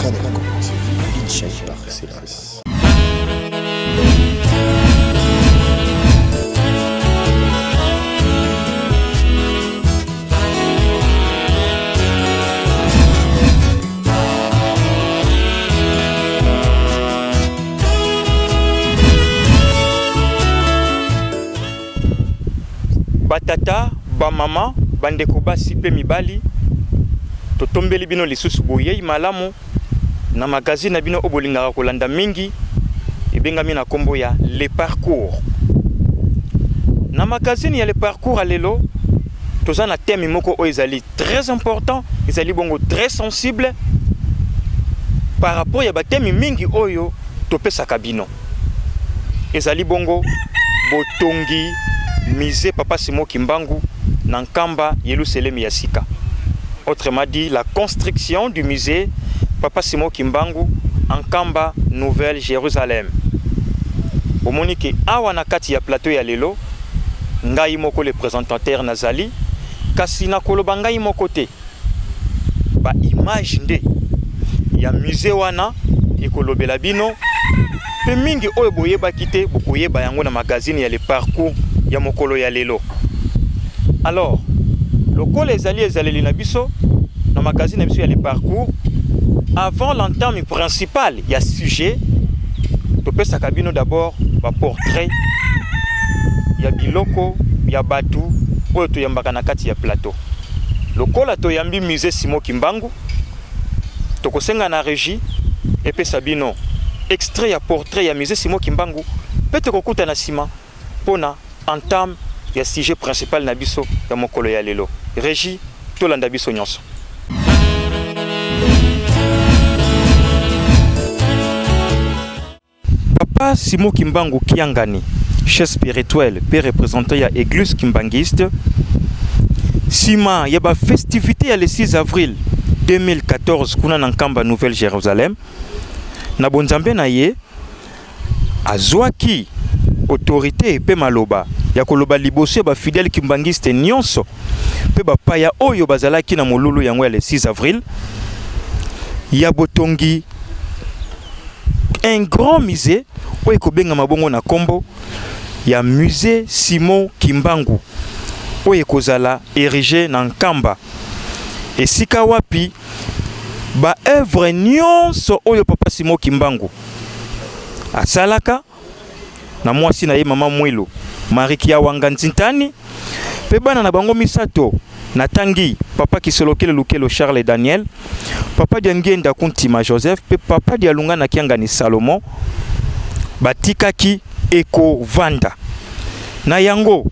Canal TV, une chaîne par excellence. Batata, ba mama, bandeko basi pe mibali, totombeli bino lisusu boye malamu na magazine na bino obolingaka kolanda mingi ebengami na kombo ya les parcours. Na magazine ya les parcours alelo toza na thème moko o ezali très important, ezali bongo très sensible par rapport ya ba thème mingi oyo topesaka bino. Ezali bongo botongi musée Papa Simon Kimbangu Nankamba Yerusalem Yasika. Autrement dit, la construction du musée Papa Simon Kimbangu Ankamba Nouvelle Jérusalem. Au monique awa na kati ya plateau ya lelo, ngai moko le présentateur nazali, kasi na koloba ngai moko te. Ba image nde ya musée wana ekolobela bino pe mingi oyo boyeba kite bokoyeba yango na magazine ya les parcours ya mokolo ya lelo. Alors, lokolo ezali na biso na magazine biso ya les parcours, avant l'entame principale ya sujet, topesaka bino d'abord ba portrait ya biloko ya batu oyo toyambaka na kati ya plateau. Lokolo toyambi musée Simon Kimbangu, tokosenga na régie epesa bino extrait ya portrait ya musée Simon Kimbangu, pe tokokuta na sima pona entame ya sujet principal na biso ya mokolo ya lelo. Régie tolanda biso nyonso. Papa Simon Kimbangu Kiangani, chef spirituel, père représentant ya église kimbangiste. Sima yaba festivité ya le 6 avril 2014 kuna Nankamba Nouvelle Jérusalem. Na bonzambe na ye azwaki autorité pe maloba ya koloba liboso ba fidèle kimbangiste nyonso pe ba paya oyo bazalaki na molulu yango ya le 6 avril ya botongi un grand musée oyo kobenga mabongo na kombo ya musée Simon Kimbangu oyo kozala érigé na Nkamba esika wapi ba œuvre nyonso oyo Papa Simon Kimbangu asalaka na mwasi na ye mama Mwilo Marikia Wangantintani pe bana na bango misato na tangi papa Kisolokele Lukelo Charles Daniel, papa Diangenda Kuntima Joseph pe papa Dialunga na Kiangani Salomon batikaki eko vanda na yango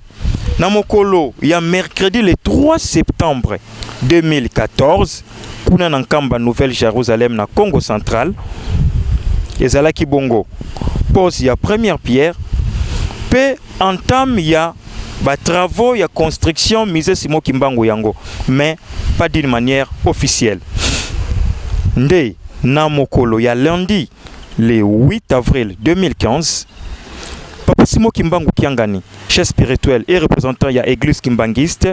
na mokolo ya mercredi le 3 septembre 2014 kuna na Nkamba Nouvelle Jérusalem na Congo Central. Ezalaki bongo pose ya première pierre pe entame ya ba travaux ya construction musée Simon Kimbangu yango, mais pas d'une manière officielle. Nde na mokolo ya lundi le 8 avril 2015 Papa Simon Kimbangu Kiangani, chef spirituel et représentant ya église kimbangiste,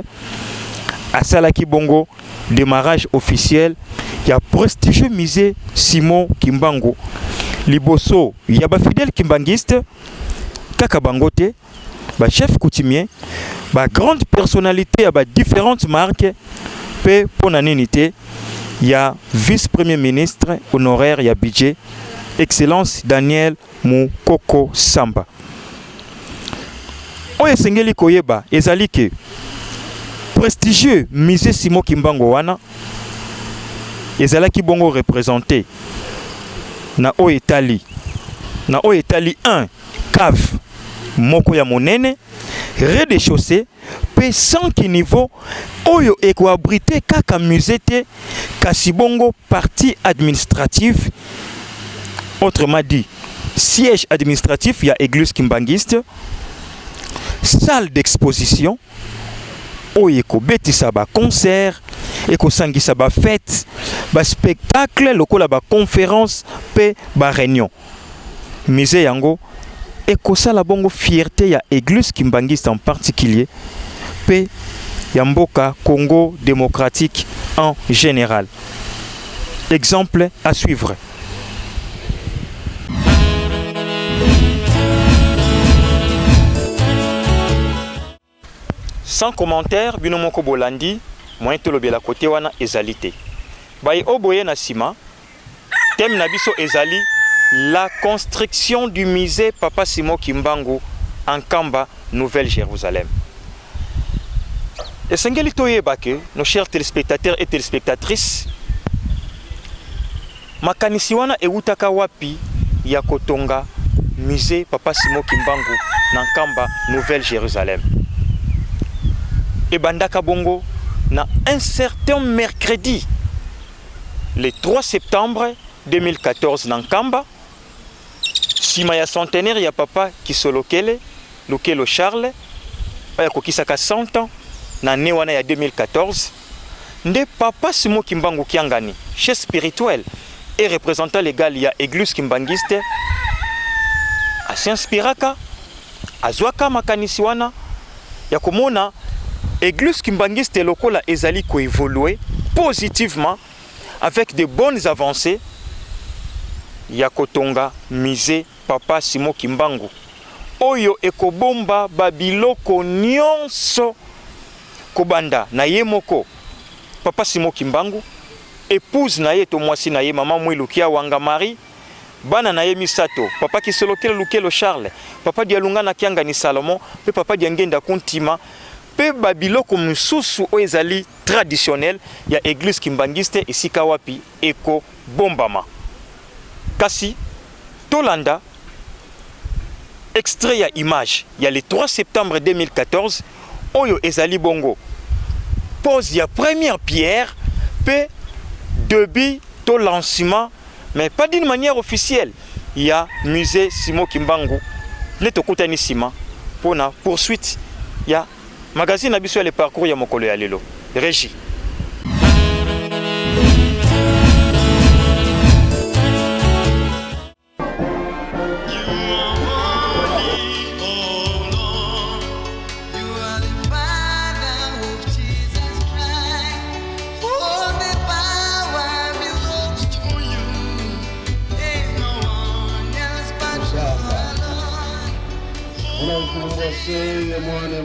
asalaki bongo démarrage officiel ya prestigieux musée Simon Kimbangu liboso ya ba fidèle kimbangiste kaka bangote ba chef coutumier ba grande personnalité ya ba différentes marques pe pona ninité ya vice premier ministre honoraire ya budget excellence Daniel Mukoko Samba. Oye sengeli koyeba ezali ke prestigieux musée Simon Kimbangu wana ezalaki bongo représenté na Oetali 1 cave moko ya monene rez-de-chaussée pe 5 niveau oyo eko abrité kaka musée te kasi bongo partie administrative, autrement dit siège administratif ya église kimbangiste, salle d'exposition oyo eko betisa ba concert eko sangisa ba fête ba spectacle lokola ba conférence pe ba réunion. Musée yango ekosala bongo fierté ya église kimbangiste en particulier pe ya mboka Congo démocratique en général. Exemple à suivre. Sans commentaire, binomoko bolandi, moyen tolobela côté wana ezalité. Baye oboye na sima, thème na biso ezali la construction du musée Papa Simon Kimbangu en Kamba, Nouvelle-Jérusalem. Et sengeli toyeba ke nos chers téléspectateurs et téléspectatrices, makanisi wana eutaka wapi ya kotonga musée Papa Simon Kimbangu na Kamba, Nouvelle-Jérusalem. Et bandaka bongo na un certain mercredi, le 3 septembre 2014 na Kamba, sima ya centenaire ya papa Kisolokele, Lokelo Charles, ya kokisaka 100 ans, na ne wana ya 2014, nde Papa Simon Kimbangu Kiangani, chef spirituel et représentant légal ya Église Kimbangiste, s'inspiraka, azwaka makanisi wana, ya komona Église Kimbangiste lokola ezali ko évoluer positivement avec de bonnes avancées. Ya kotonga musée Papa Simon Kimbangu oyo ekobomba babiloko nyonso kobanda na ye moko Papa Simon Kimbangu, épouse na ye to mwasi na ye Mama Mwilukia Wanga Marie, bana na ye misato Papa Kisolokele Lukelo Charles, Papa Dialunga na Kiangani Salomon, pe Papa Diangenda Kuntima, pe babiloko mususu oyo ezali traditionnel ya Église Kimbangiste esika wapi eko bombama. Kasi tolanda extrait ya image ya le 3 septembre 2014 oyo ezali bongo pose ya première pierre pe début to lancement, mais pas d'une manière officielle, ya musée Simon Kimbangu ne tokutani sima pona poursuite ya magazine abiso ya le parcours ya mokolo ya lelo Régie.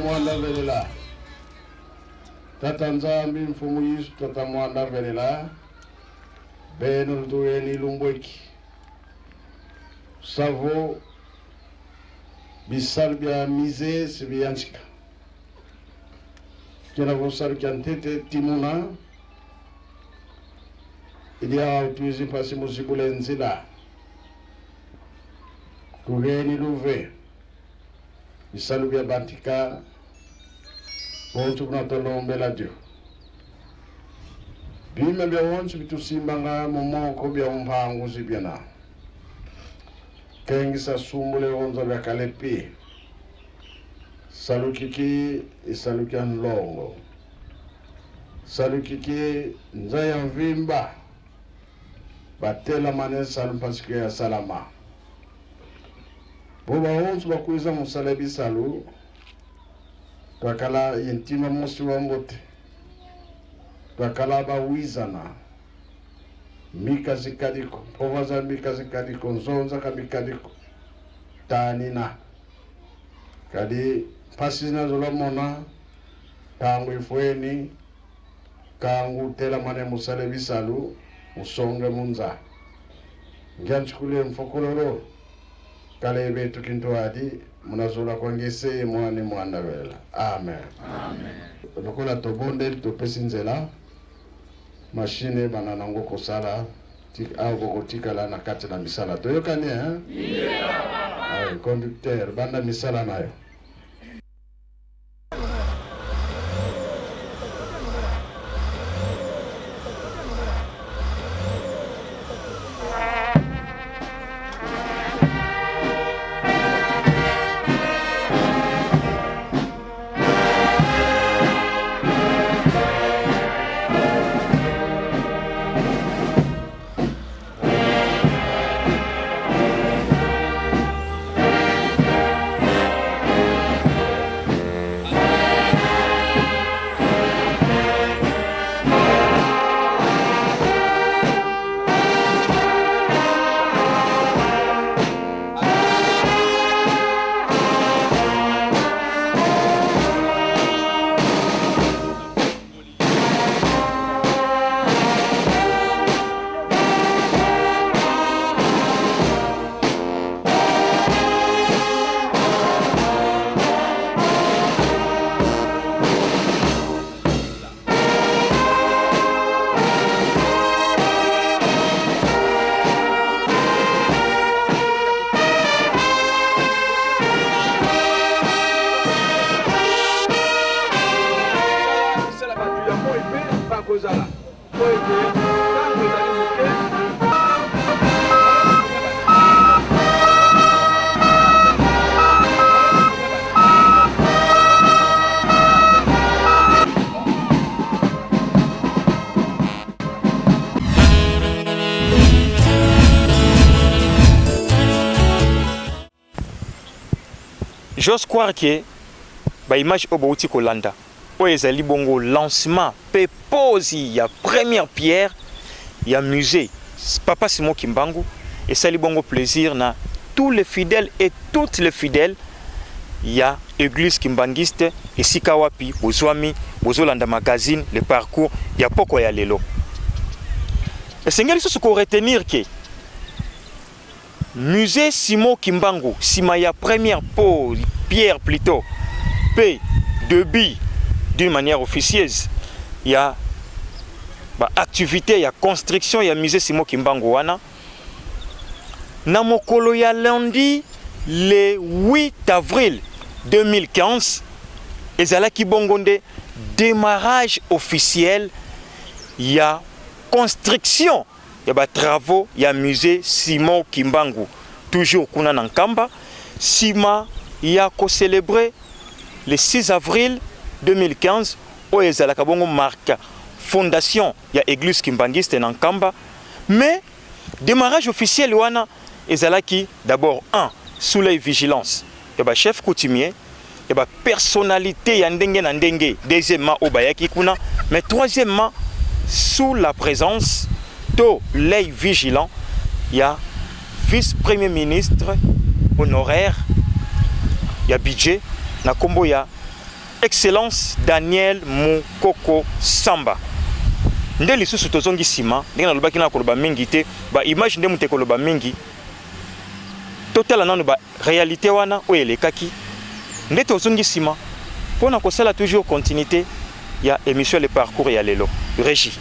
Mwanda velela tata nzambi mfumu Yesu tata mwanda velela beno tuweni lumbweki savo bisal bya mise sibiyanchika kena vosar kyantete timuna idia utuizi pasi musibule nzila tuweni luve bisalu bya bantika bontu bunatolombela Dieu bima bya wonsu bitusimbanga momoko bya mpangu zibyana kengisa sumbule wonza bya kalepi salukiki isaluki anlongo salukiki nzaya mvimba batela mane salu pasike ya salama boba wonsu bakuiza musalebi salu twakala yentima musi wa mbote twakala bawizana mikazi kadiko povaza mikazi kadiko nzonza kamikadiko tanina kadi pasina zolamona tangu ifweni kangu tela mane musalebi salu usonge munza ngianchukule mfokoloro kale betu kintoadi munazola kwangese mwane mwanda vela. Amen. Amen. Lokola tobonde topesi nzela machine bananango kosala au kotikala na kati na misala toyokani yeah. Conducteur banda misala nayo. j'ose croire que ba image obouti kolanda oyo ezali bongo lancement pe pose ya première pierre ya musée Papa Simon Kimbangu et sali bongo plaisir na tous les fidèles et toutes les fidèles ya église kimbangiste esika wapi bozwami bozolanda magazine le parcours ya poko ya lelo esengeli soso ko retenir que musée Simon Kimbangu sima ya première pose pierre plutôt p début d'une manière officieuse ya ba activité ya construction ya musée Simon Kimbangu wana na mokolo ya lundi le 8 avril 2015 ezalaki bongonde démarrage officiel ya construction ya ba travaux ya musée Simon Kimbangu toujours kuna na Nkamba sima ya ko célébrer le 6 avril 2015 o ezalaka bongo marque fondation ya église kimbangiste na Nkamba mais démarrage officiel wana ezalaki d'abord sous la vigilance ya ba chef coutumier ya ba personnalité ya ndenge na ndenge deuxièmement obayaki kuna mais troisièmement sous la présence de l'œil vigilant ya vice-premier ministre honoraire ya budget na kombo ya excellence Daniel Mukoko Samba nde lisusu tozongi sima ndenge nalobaki na koloba mingi te ba image nde mute koloba mingi total nanu ba réalité wana oyo elekaki nde tozongi sima mpona kosala toujours continuité ya émission le parcours ya lelo régie.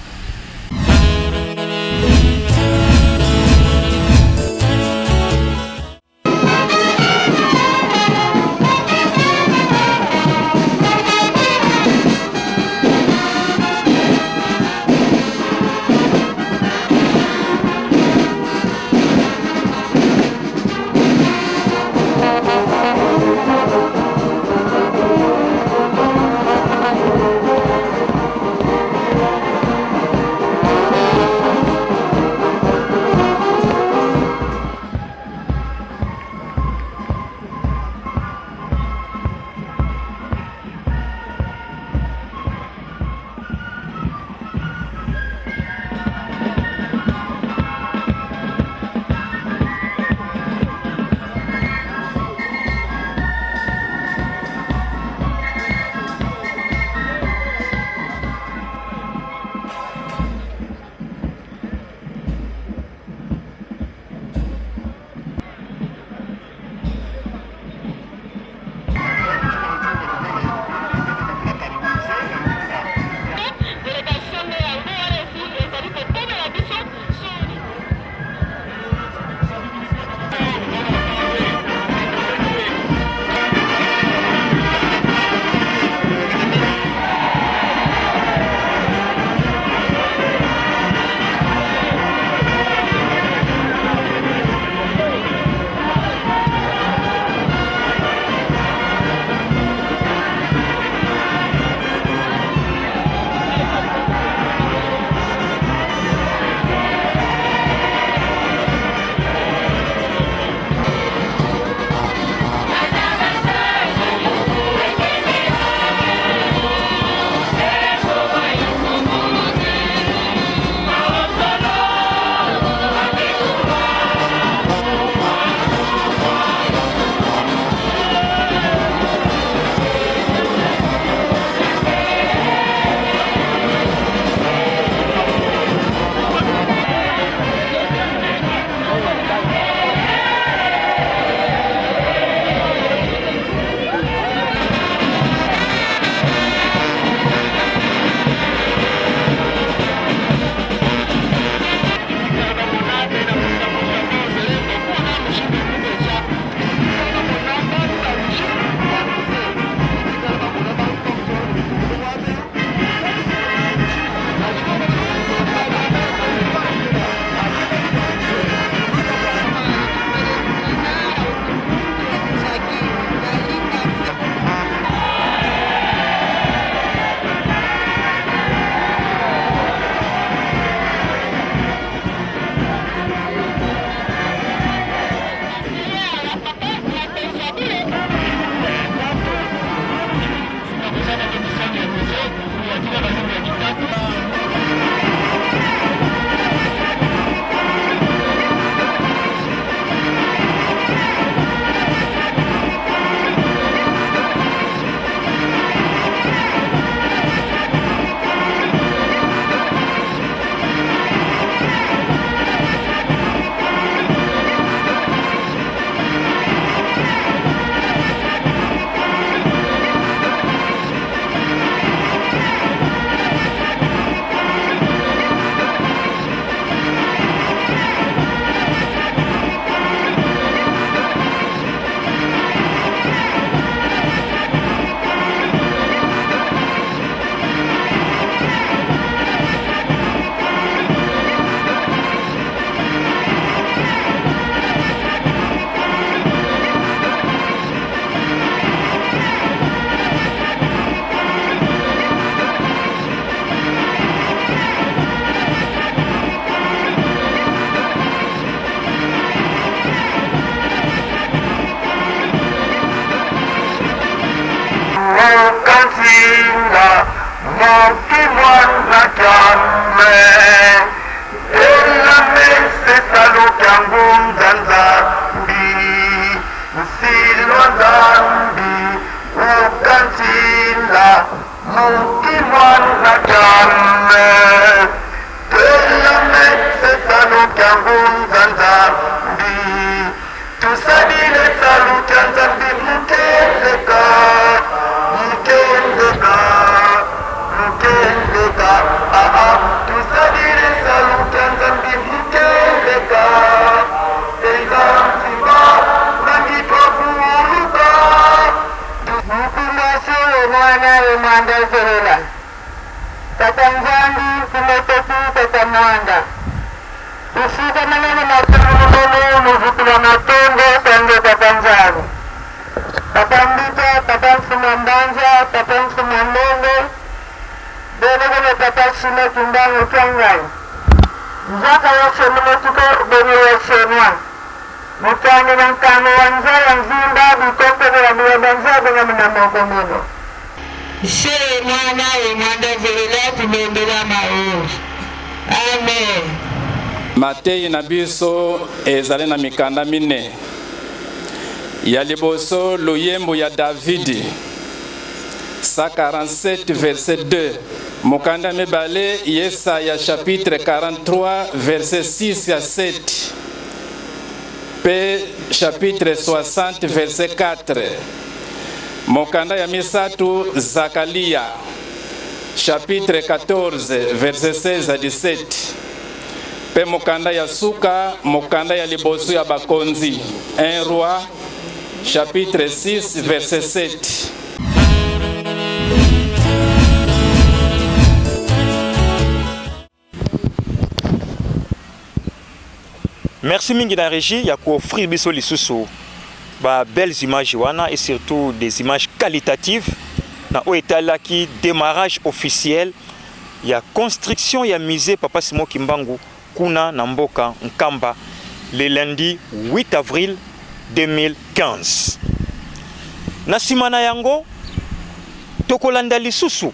Matei na biso ezali na mikanda mine ya liboso luyembo ya Davidi 147 verset 2 mukanda mibale Yesaya chapitre 43 verset 6 à 7 pe chapitre 60 verset 4 mukanda ya misatu Zakaria chapitre 14 verset 16 à 17 pe mukanda ya suka mukanda ya liboso ya bakonzi 1 roi chapitre 6 verset 7. Merci mingi na régie ya offrir biso lisusu ba belles images wana et surtout des images qualitatives na oetala ki démarrage officiel ya construction ya musée Papa Simon Kimbangu kuna na mboka Nkamba le lundi 8 avril 2015. Na simana yango tokolanda lisusu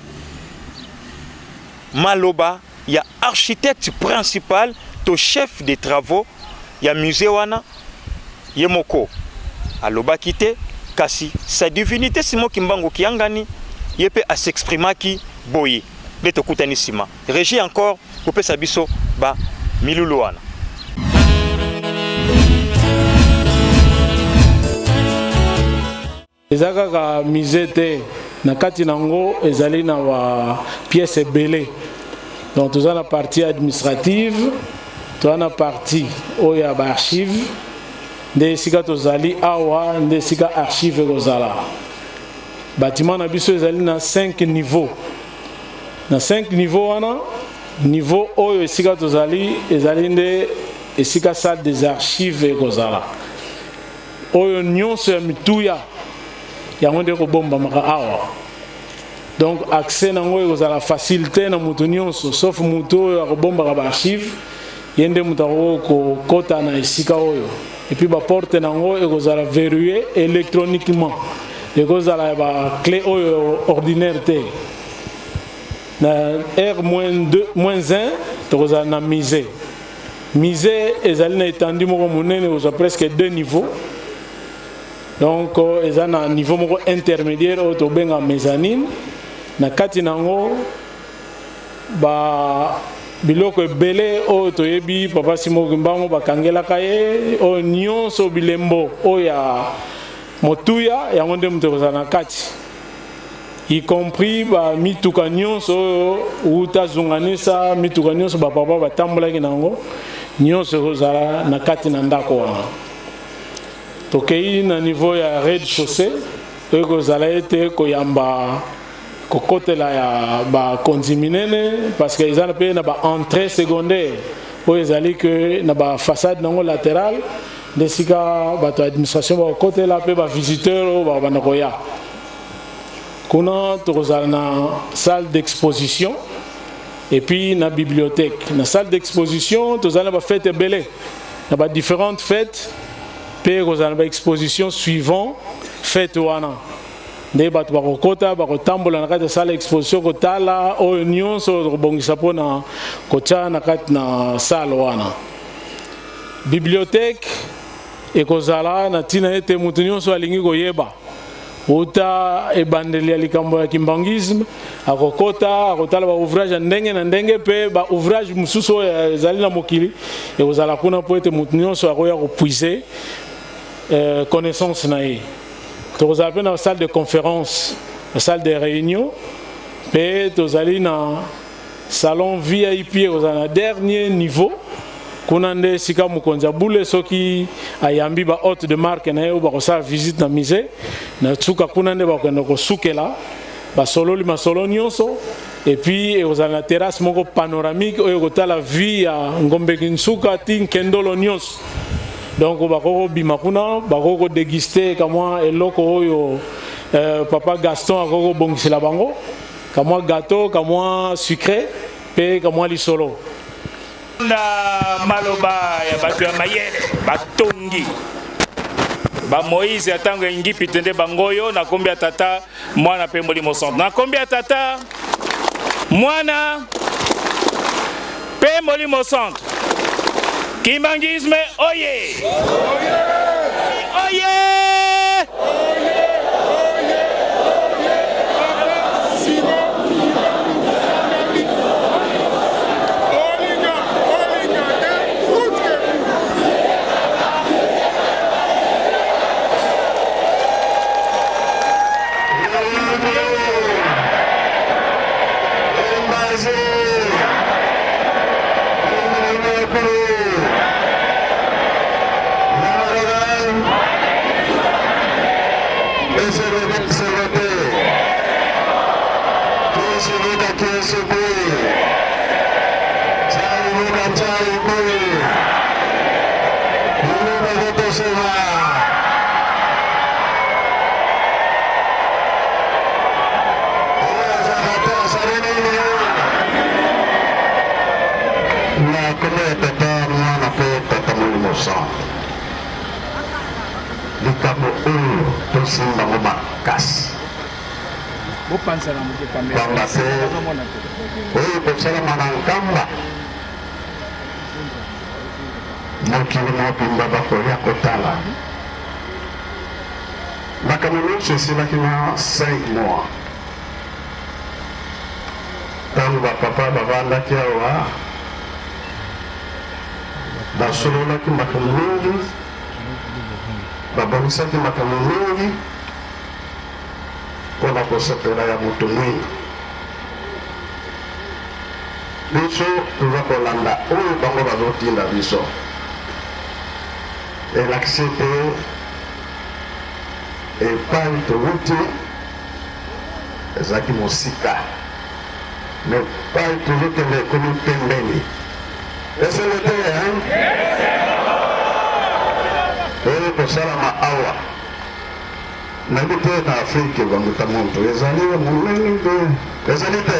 maloba ya architecte principal to chef des travaux ya musée wana yemoko aloba kite kasi sa divinité Simon Kimbangu kiangani yepe a s'exprimaki boye beto kutani sima régie encore couper sa biso ba milulu wana. Ezaka ka musée te na kati nango ezali na wa pièce belé donc tout ça la partie administrative tout na partie oya ba archive nde sika tozali awa nde sika archive kozala bâtiment na biso ezali na 5 niveaux na 5 niveaux wana niveau oyo sika tozali ezali nde esika salle des archives kozala oyo nyonso ya mituya yango nde kobomba maka awa donc accès nango ekozala facilité na mutu nyonso sauf mutu oyo akobombaka ba archive yende mutu akokota na esika oyo et puis ba porte nango ekozala verrouillé électroniquement ekozala ba clé oyo ordinaire te na R-1 tokozala na musée ezali na étendue moko monene oza presque 2 niveaux donc eza na niveau moko intermédiaire oyo tobenga mezzanine na kati nango ba biloko ebele oyo toyebi Papa Simon Kimbangu bakangelaka ye oyo nyonso bilembo oyo ya motuya yango nde mutu ekozala na kati y compris ba mituka nyonso oyo utazunganisa mituka nyonso bapapa batambolaki nango nyonso ekozala na kati na ndako wana tokei na niveau ya rez-de-chaussée oyo ekozala ete koyamba kokotela ya bakonzi minene parce que eza mpe na baentrée secondaire oyo ezali ke na bafaçade nango latéral nde sika bato ya administration bakokotela mpe bavisiteur oyo bakobanda koya kuna tokozala na salle d'exposition et puis na bibliothèque na salle d'exposition tozala na bafete ebele na badifférentes fêtes mpe kozala na baexposition suivant fête wana nde bato bakokota bakotambola na kati ya salle exposition kotala oyo nyonso kobongisa mpona kotya na kati na salle wana bibliothèque ekozala na ntina ete mutu nyonso alingi koyeba uta ebandeli ya likambo ya kimbangisme akokota akotala ba ouvrage ndenge na ndenge pe ba ouvrage mususu ezali na mokili ekozala kuna po ete mutu nyonso akoya kopuise connaissance naïe. Nous avons une salle de conférence, une salle de réunion, et nous allons dans salon VIP au dernier niveau. Kunande sika mukonza bule soki ayambi ba hôte de marque na yo ba ko sa visite na musée na tsuka kunande ba ko sukela ba solo li masolo nyonso et puis aux na terrasse moko panoramique oyo kota la vie ya ngombe kinsuka tin kendolo nyonso donc ba ko bima kuna ba ko déguster kamwa eloko oyo papa Gaston akoko bongisela bango kamwa gâteau kamwa sucré pe kamwa li solo na maloba ya bato ya mayele batongi ba Moïse atango ingi pitende bangoyo na kombi ya tata mwana pe molimo centre na kombi ya tata mwana pe molimo centre Kimbangisme oye oye je suis là qui m'a 5 mois. Tant que papa bavanda qui a wa da solo là qui m'a kamungi babamisa qui m'a kamungi on a kosepela ya mutu mwingi biso tuza kolanda oyo bango bazotinda biso elakisete epai touti ezalaki mosika me epai tozokende ekomi pembeni esele te oyo kosalama awa nayebi te na afrike banguta moto ezali monene te ezali te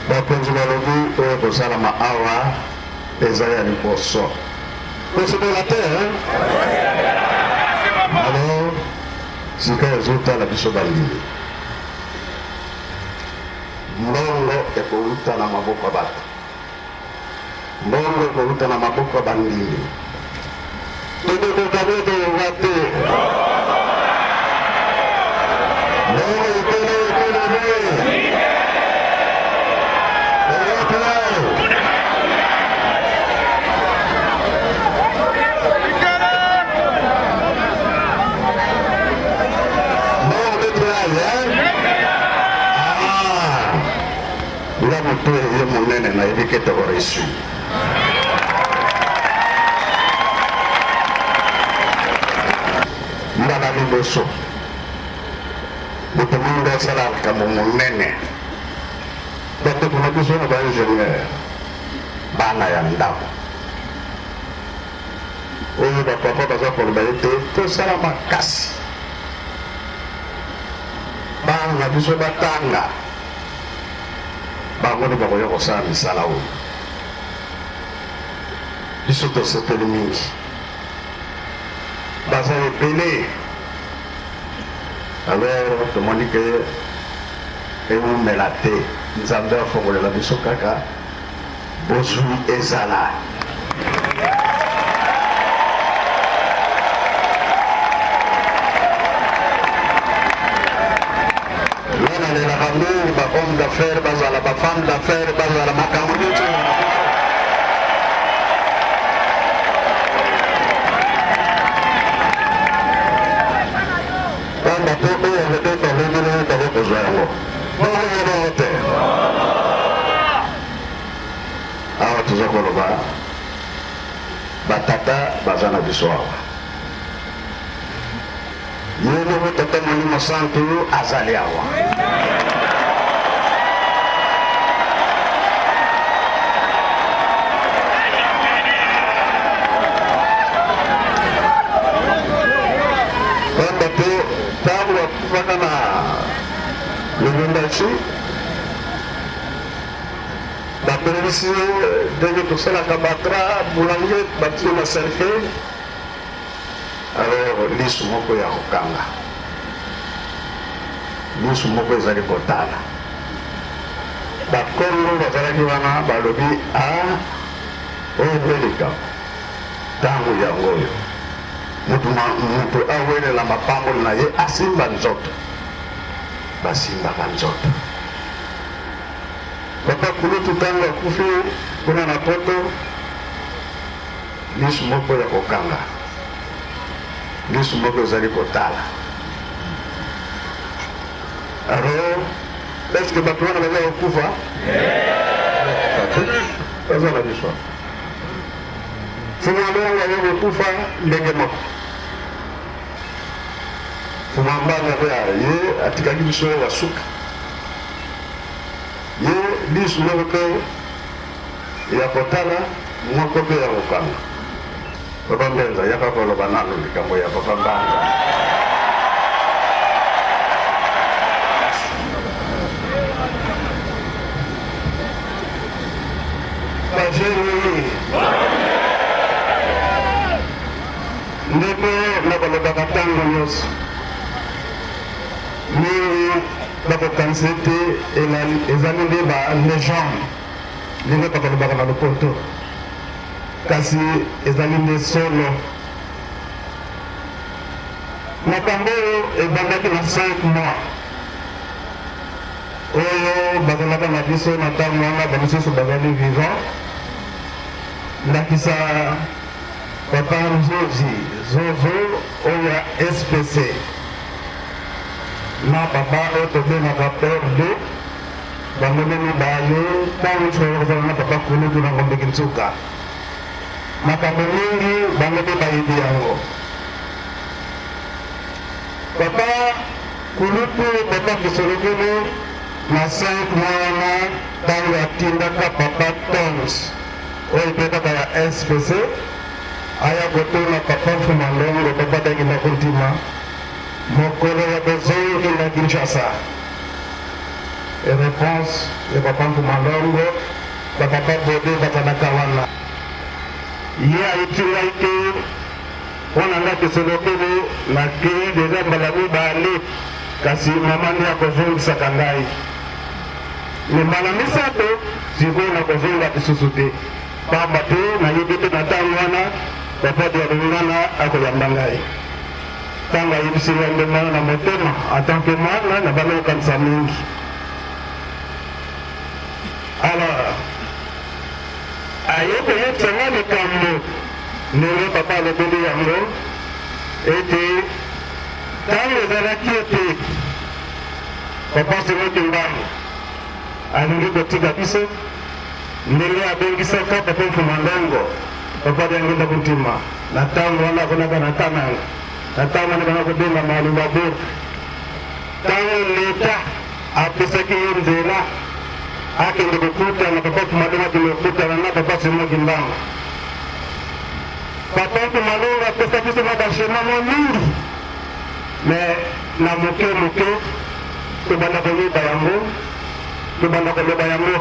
bakonzi balobi oyo kosalama awa ezali ya liboso kosolola te alors sika ezotala biso bandimi mbongo ekouta na maboko ya bato mbongo ekouta na maboko ya bandimi todekokabedoyoba te mbongo etelebe moto ye monene nayebi ke tokoresu mbala liboso moto mingi asala likambo monene bato kuna biso na baingenieur bana ya ndako oyo bapapa baza koloba ete tosala makasi bana biso batanga bango nde bakoya kosala misala oyo biso tosepeli mingi baza ebele alors tomoni ke ewumela te nzambe afongolela biso kaka bozwi ezala homme d'affaires, bazala ba femme d'affaires, bazala makambo nyonso batata baza na biso awa ye noko tata molimo santu azali awa pamba te ntango bakufaka na lubumbashi bakolisi ndenge tosalaka batra boulange batie na serfe alors lisu moko ya kokanga lisu moko ezali kotala bakongo bazalaki wana balobi a oyo elika ntango yango oyo mutu awelela mapamboli na ye asimba nzoto basimbaka nzoto papa kulutu ntango akufi kuna na poto lisu moko ya kokanga lisu moko ezali kotala alors est-ce que bato wana baza kokufa baza na biso fumambanga aza kokufa ndenge moko fumambanga ye atikaki biso basuka ye lisu moko mpe ya kotala moko mpe ya kokanga papa Mbenza yaka koloba nano likambo ya papa Mbenza bajeni ndeko nakolobaka ntango nyonso mingi bakokanisa ete ezali nde balégende ndenge bakolobaka na lopoto kasi ezali nde solo makambo oyo ebandaki na 5 mois oyo bazalaka na biso na ntango wana bamisusu bazali vivant ndakisa papa zozo oyo ya SPC na papa oyo tobengaka père de bango nde mibale ntango nyonso kozala na papa kulutu na ngombeki nsuka makambo mingi bango mpe bayebi yango papa kulutu papa kisolokolo na 5 mois wana ntango atindaka papa tons oyo mpe kaka ya SPC aya kotuna papa Mfumandongo papa dangina kontima mokolo ya bezongi na Kinshasa réponse ya papa Mfumandongo bapapa bode bazalaka wana ye ayitingai te wana nga kisolokele nakei deja mbala mibale kasi mama nde akozongisaka ngai me mbala misato sikoyo nakozonga lisusu te pamba te nayebi te na ntango wana papa de alingana akoyamba ngai ntango ayebisi ngai nde mwana na motema atanke mwana na bana kokanisa mingi alors aye koyebisa ngai likambo ndenge papa alobeli yango ete ntango ezalaki ete papa Simoki Mbangu alingi kotika biso ndenge abengisaka papa Mfumandongo papa diangenda kuntima na ntango wana akonaka na tananga na ntango wana bana kobenga malumba bor ntango leta apesaki ye nzela akende kokutana papa Mfumandongo akende kokutana na papa Simoki Mbangu papa Mfumandongo apesa biso na bashemamo mingi me na moke moke tobanda koyeba yango tobanda koloba yango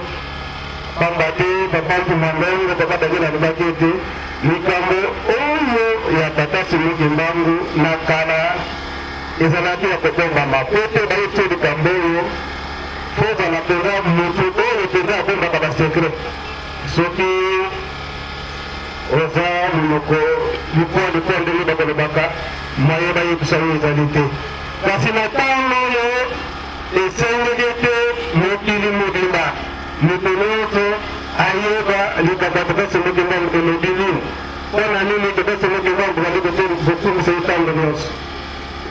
pamba te papa Mfumandongo papa dangina alobaki ete likambo oyo ya tata Simoki Mbangu na kala ezalaki ya kobongama po te bayeti likambo oyo po ozala mpenza motu oyo mpenza abombaka basekret soki oza monoko lipo ndenge bakolobaka moye bayebisa oyo ezali te kasi na ntango oyo esengeli ete mokili mobimba moto nyonso ayeba likambo ya tata Simoki Mbangu elobi nini mpona nini tata Simoki Mbangu bali kokumisa ntango nyonso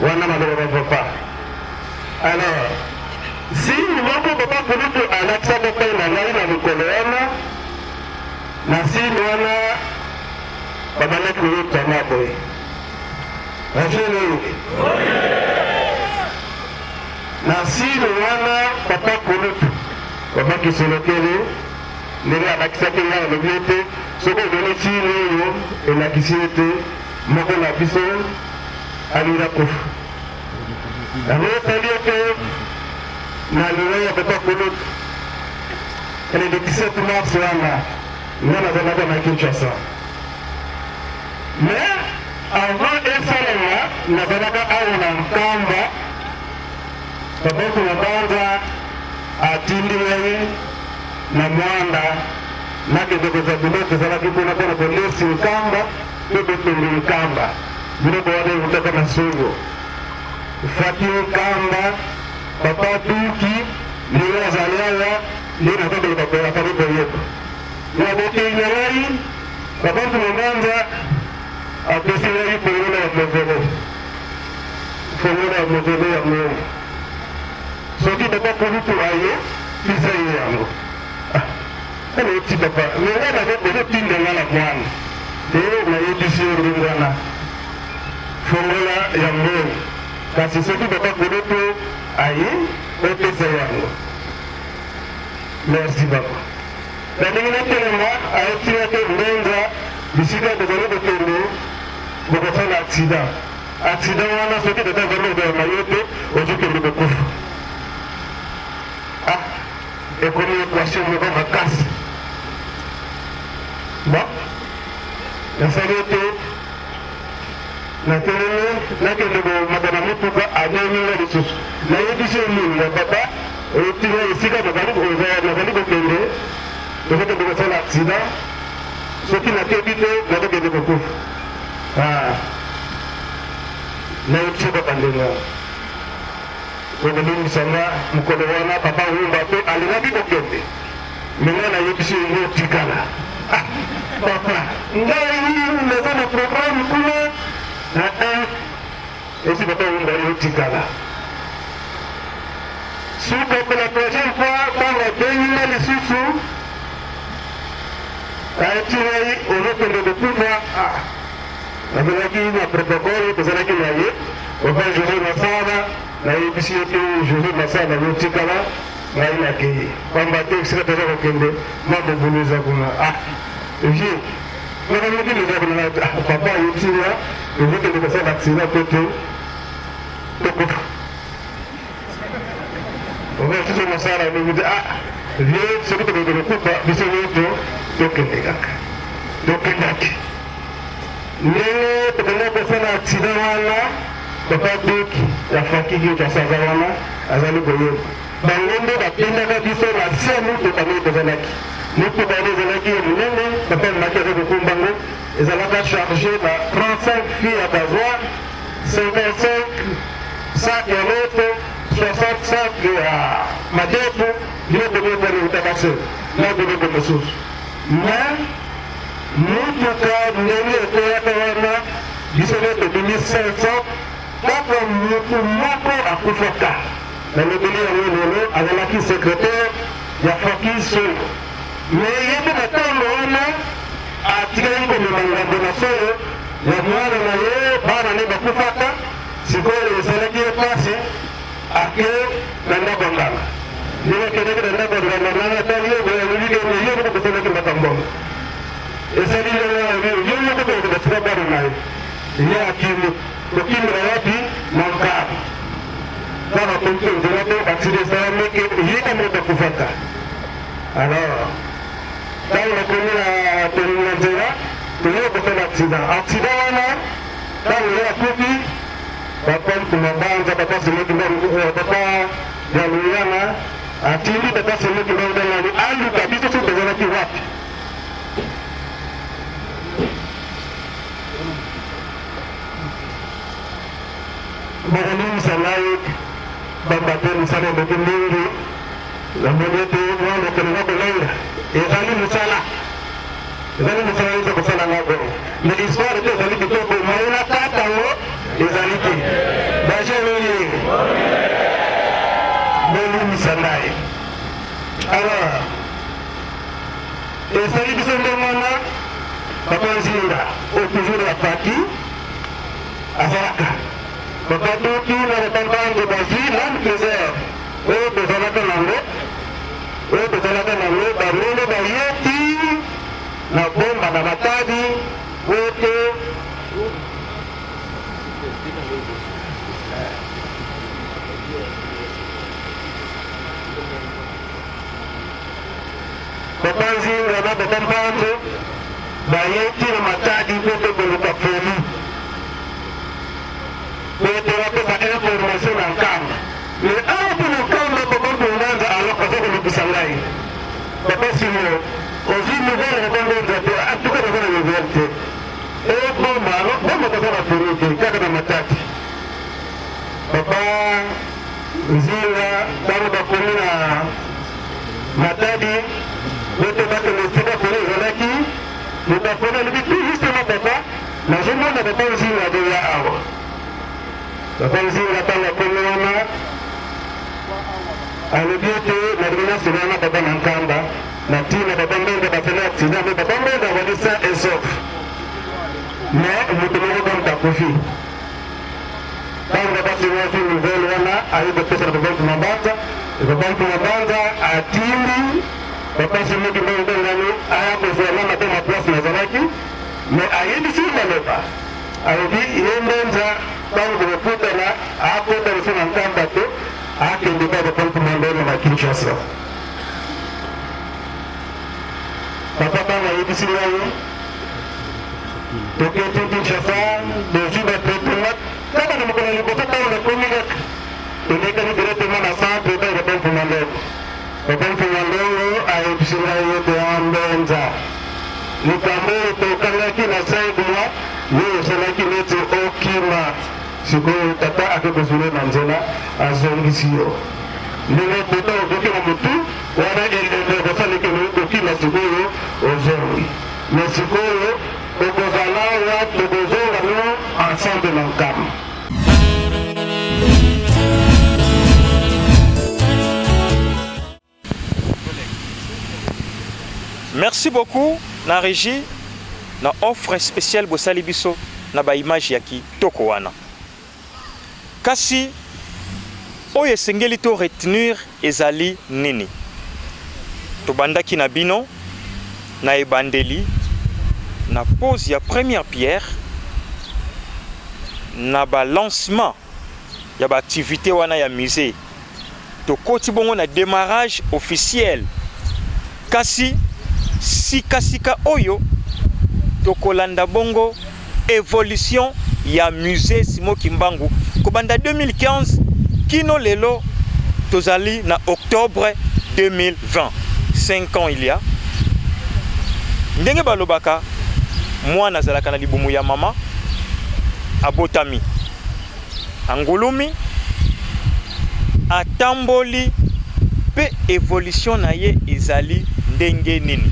wana maloba bapapa alors sini moko papa kulutu alakisaka mpe na ngai na mikolo wana na sini wana babalaki oyotana boye ajele na silo wana papa kolutu babaki solokele ndenge alakisaki ngai alobi ete soki odoni silo oyo elakisi ete moko na biso alira kufa yango etali ete na lelo ya papa kolutu ele le 17 mars wana nga nazalaka na Kinshasa mais avant esalama nazalaka awa na nkamba baboko na banza atindi ngai na mwanda nakende kozwa biloko ezalaki mpona kolesi nkamba mpe kotongi nkamba biloko wana eutaka na songo faki nkamba papa duki ndenge azali awa nde nakobelekakoli koyeba na bokenga ngai babantu na banza apesi ngai fongola ya mozele ya moi soki papa kolutu aye pisa ye yango anaeti papa menga nakotinda nga na mwana te nayebisi yo ndenge wana fongola ya moi kasi soki papa kolutu aye opesa yango merci papa na ndenge natelema ayetinaka ndenza bisika kozali kokende bokosala accident wana soki tata zali kozala yo te ozokende kokufa ekomi équation moko makasi bon nasali ete natelemi nakende komaka na motuka anyeminga lisusu nayebisi nini ya papa oyotinga esika nazali kokende tozokende kosala accident soki nakebi te nazokende kokufa nayebisi papa ndenga okolemisanga mokolo wana papa wumba mpe alingaki kokende menga nayebisi yango otikala papa ngai naza na programme kuna esi papa wumba yo otikala suka ko la prochaine fois ntango abenginga lisusu ayetingai ozokende kokufa nazalaki na protocole tozalaki na ye papa José Masala nayebisi ete José Masala yotikala ngai nakei pamba te esika toza kokende mabobulu eza kuna vie nakamokili eza kuna papa ayetinga ezokende kosala accident po te tokufa papa José Masala alobi te vie soki tokende kokufa biso nyonso tokende kaka tokendaki ndenge tokende kosala accident wana papa doki yafakiki kasaza wana azali koyeba bango nde bapendaka biso na se ya motuka nde tozalaki motuka wana ezalaki ya monene papa maki aza kokumbango ezalaka charge na 35 filles ya bazoir 55 sac ya loto 60 sac ya madepo biloko nyopana eutaka se na biloko mosusu mais motuka ndenge ekoyaka wana biso nde tobimi 500 kaka motu moko akufaka na mobili yango lelo azalaki secrétaire ya fakis oyo mais yebe na ntango wana atikali komema ngambo na solo ya mwana na ye bana nde bakufaka sikoyo esalaki ye mpasi ake na ndako ngala ndenge akendaki na ndako ngala nanga tali ye boyalobikene ye moko kosalaki mbakambongo esali ndenge yo moko kokokosika bana na ye ye akimi kokimela wapi na nkaba kaka komite nzela te accident esalameke yeka moto akufaka alors ntango nakomi na nzela toyei kosala accident wana ntango ye akufi papa mabanza papa semeki papa ya luyana atindi tata semeki mbangani aluka biso so tozalaki wapi bakalimisa ngai bambate misala eleki mingi namoni ete mwana okelenga kolenga ezali mosala eza kosala nga boye me histoire te ezali kitoko mayena kata yango ezali te bajenoni bolimisa ngai alors esali biso nde wana papa Nzinga au toujours la partie azalaka papa Doki na batambango bazwi l'âme trésor oyo tozalaka nango bamene bayeti na bomba na matadi oyo te papa Nzinga na batambango bayeti na matadi mpo te koluka foli mpo te bapesa information na nkamba mais awa mpo na nkamba papa Nzinga alors aza kolukisa ngai papa Simo ozwi nouvelle papa Nzinga te atuka naza na nouvelle te ebomba bomba kaza na foli te kaka na matadi papa Nzinga ntango bakomi na matadi bote bakende esika foli ezalaki mutafona libi tout justement papa nazomona papa Nzinga adeya awa papa Nzinga ntango akomi wana alobi ete nalingi nasolola na papa na nkamba na ntina papa Mbenga basali accident me papa Mbenga azali sain et sauf mais moto moko donc akufi ntango papa Simo azwi nouvelle wana ayi kopesa na papa Mpumabanza papa Mpumabanza atindi papa Simo kimbengani aya kozwa mama te ma place nazalaki mais ayebisi maloba alobi ye Mbenza ntango bokutana akota biso na nkamba te akende ka papa Mpumabanza na Kinshasa papa ntango ayebisi ngai tokete Kinshasa dozwi batraitement kaka na mokolo ya liboso ntango nakomi kaka tolekani directement na centre epai papa Mpumabanza papa Mpumabanza ayebisi ngai ete Mbenza likambo oyo tokangaki na 5 mois ye osalaki neti okima sikoyo tata ake kozwile na nzela azongisi yo ndenge kota okoki na motu wana elende kosaleki okokima sikoyo ozongi me sikoyo okozala wa tokozonga no ensemble na nkama. Merci beaucoup na régie na offre spéciale bosali biso na ba image ya kitoko wana kasi oyo esengeli to retenir ezali nini tobandaki na bino na ebandeli na pose ya première pierre na ba lancement ya ba activité wana ya musée tokoti bongo na démarrage officiel kasi sika oyo tokolanda bongo évolution ya musée Simon Kimbangu kobanda 2015 kino lelo tozali na octobre 2020 5 ans il y a ndenge balobaka mwana azalaka na libumu ya mama abotami angulumi atamboli pe évolution na ye ezali ndenge nini.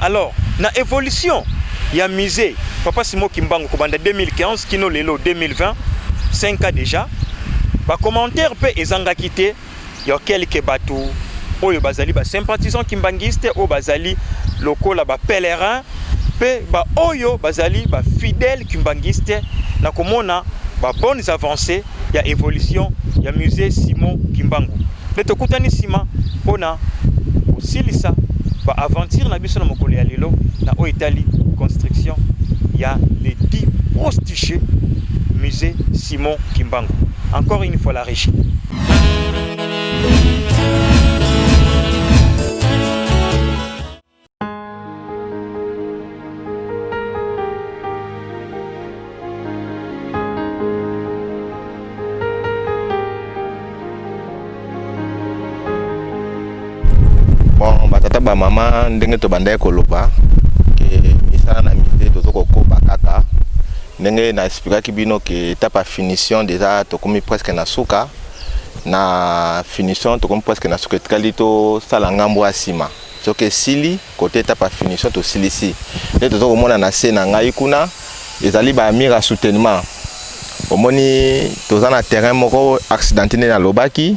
Alors na évolution ya musée papa Simon Kimbangu kobanda 2015 kino lelo 2020 5 ans déjà ba commentaire pe ezangaki te ya quelques bateaux oyo bazali ba sympathisants kimbanguiste o bazali lokola ba pèlerin pe ba oyo bazali ba fidèles kimbanguiste na komona ba bonnes avancées ya évolution ya musée Simon Kimbangu leto kutani sima pona osilisa ba aventure na biso na mokolo ya lelo na o Italie construction ya les 10 prestigieux musée Simon Kimbangu. Encore une fois la régie. Bon, batata ba mama ndenge to banda koloba ke misala na mité to kokoba kaka ndenge na expliquer ki bino ke étape finition déjà to komi presque na suka na finition to komi presque na suka tikali to sala ngambo asima soke sili côté étape finition to silisi et to komona na se na ngai kuna ezali ba mira soutènement omoni to za na terrain moko accidenté na lobaki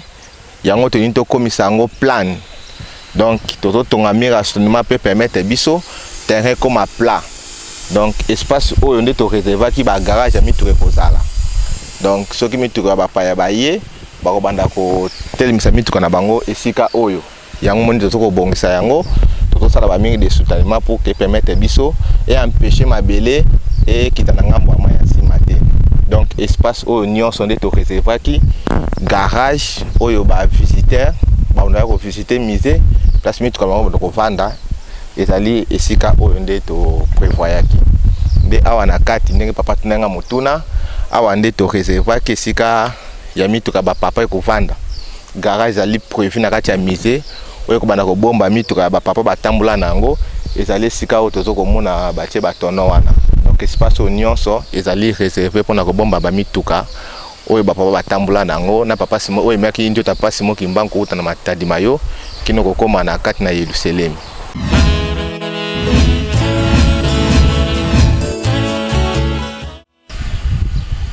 yango to ni to komisa ngo plan. Donc, tout le mur peut permettre biso terrain comme à plat. Donc espace oyo nde to réserva ki ba garage ya mituka kozala. Donc soki mituka ba paya ba ye ba ko banda ko telemisa mituka na bango esika oyo. Yango moni to ko bongisa yango to sala ba mingi de soutènement pour que permettre biso et empêcher mabele et kitana ngambo ama ya simate. Donc espace oyo nyonso nde to réserva ki garage oyo ba visiteur ba on ko visiter musée place mituka bango ko vanda ezali esika oyo nde to prévoyaki nde awa na kati ndenge papa tunanga mutuna awa nde to réserva ki esika ya mituka ba papa ko vanda garage ali prévu na kati ya musée oyo ko bana ko bomba mituka ba papa batambula nango ezali esika oyo tozo komona batie batono wana. Donc espace oyo nyonso ezali réservé pona ko bomba ba mituka oyo ba papa batambula nango na papa simo oyo maki ndio papa simo kimbanko uta na matadi mayo kino kokoma na kati na Yerusalem.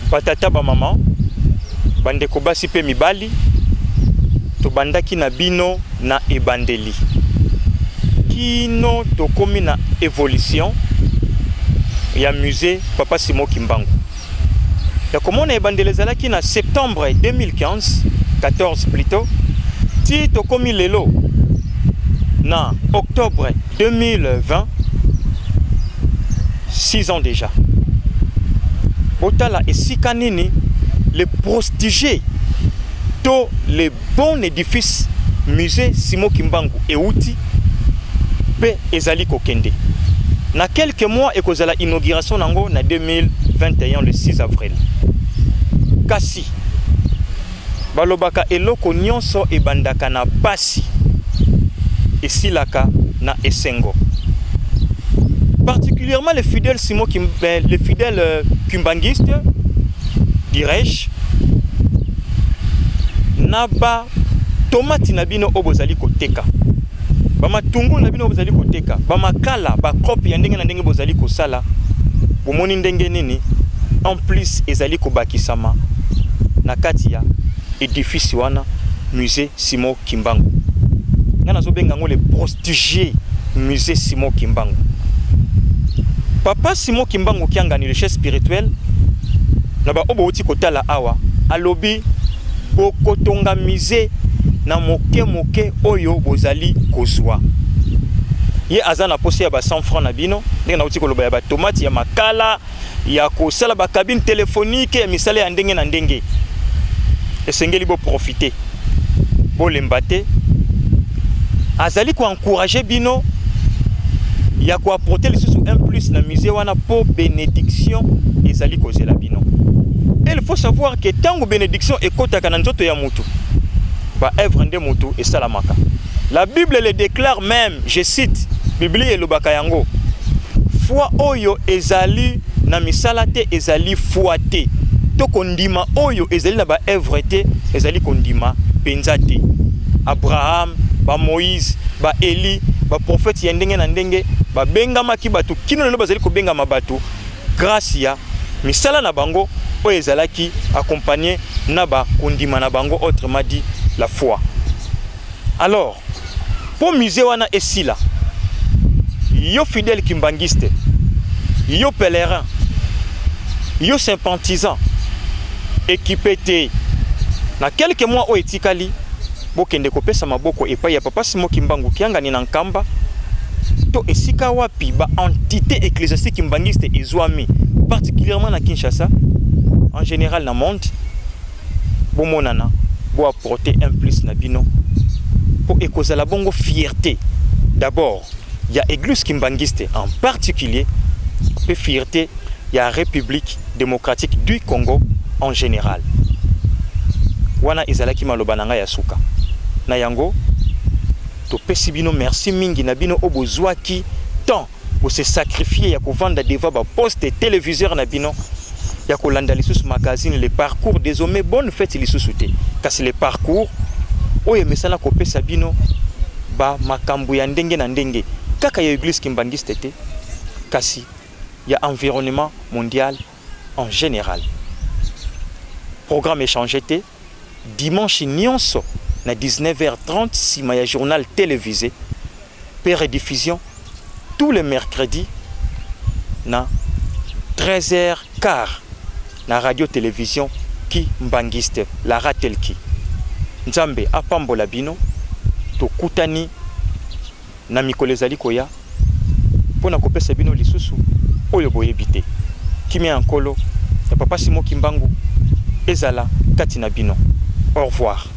Batata ba mama bandeko basi pe mibali to bandaki na bino na ebandeli kino to komi na évolution ya musée Papa Simon Kimbangu ya komona ebandeli ezalaki na septembre 2015 14 plutôt ti to komi lelo na octobre 2020 6 ans déjà. Botala esika nini le prestigieux to le bon édifice musée Simon Kimbangu euti pe ezali kokende na quelques mois ekozala inauguration nango na 2021 le 6 avril. Kasi balobaka eloko nyonso ebandaka na pasi esilaka na esengo. Particulièrement les fidèles les fidèles kimbangistes, dirais-je, naba tomati nabino obozali koteka. Bama tungu nabino obozali koteka. Bama kala ba kopi ya ndenge na ndenge bozali kosala. Bomoni ndenge nini en plus ezali kobakisama na kati ya édifice wana musée Simon Kimbangu. Ngana zo benga ngo le prestigieux musée Simon Kimbangu. Papa Simon Kimbangu kianga ni le chef spirituel na ba obo uti kotala awa alobi bokotonga musée na moke oyo bozali kozwa ye azana posi ya ba 100 francs na bino ndenge na uti koloba ya ba tomate ya makala ya kosala ba cabine téléphonique ya misala ya ndenge na ndenge esengeli bo profiter bo lembate azali ko encourager bino ya ko apporter les sous un plus na musée wana pour bénédiction ezali kozela bino. Et il faut savoir que tango bénédiction ekotaka na nzoto ya mutu ba œuvre nde mutu esalamaka. La Bible le déclare même, je cite, Bibli elobaka yango, foi oyo ezali na misala te ezali foi te. To kondima oyo ezali na ba œuvre te ezali kondima penza te. Abraham, ba Moïse, ba Eli, ba prophète ya ndenge na ndenge ba bengama ki batu kino lelo bazali ko bengama batu grâce ya misala na bango oyo ezalaki accompagné na ba kondima na bango, autrement dit la foi. Alors pour musée wana esila yo fidèle kimbangiste, yo pèlerin, yo sympathisant équipé te na quelques mois o etikali bokende kopesa maboko epai ya Papa Simon Kimbangu kianga ni na nkamba to esika wapi ba entité ecclésiastique kimbangiste ezwami particulièrement na Kinshasa en général na monde bomonana bo apporter un plus na bino pour ekozala bongo fierté. D'abord il y a église kimbangiste en particulier et fierté il y a République démocratique du Congo en général. Wana ezalaki maloba nanga ya suka na yango to pesi bino merci mingi na bino obozwaki temps pour se sacrifier ya kovanda devant ba poste téléviseur na bino ya kolanda lisusu magazine le parcours désormais bonne fête lisusu te kasi le parcours oyo mesala ko pesa bino ba makambu ya ndenge na ndenge kaka ya église kimbangiste te kasi ya environnement mondial en général. Programme échangé te dimanche nyonso na 19h30 sima ya journal télévisé, rediffusion tous les mercredis na 13h15 na radio-télévision ki mbangiste la ratelki. Nzambe apambola bino tokutani na mikolo ezali koya pona kopesa bino lisusu oyo boyebite. Kimia ankolo ya Papa Simon Kimbangu ezala kati na bino. Au revoir.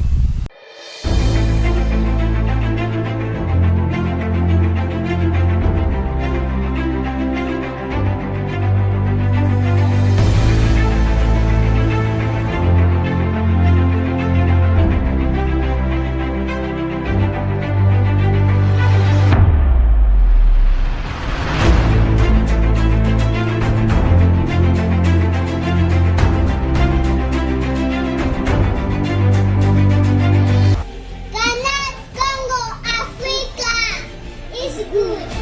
Good.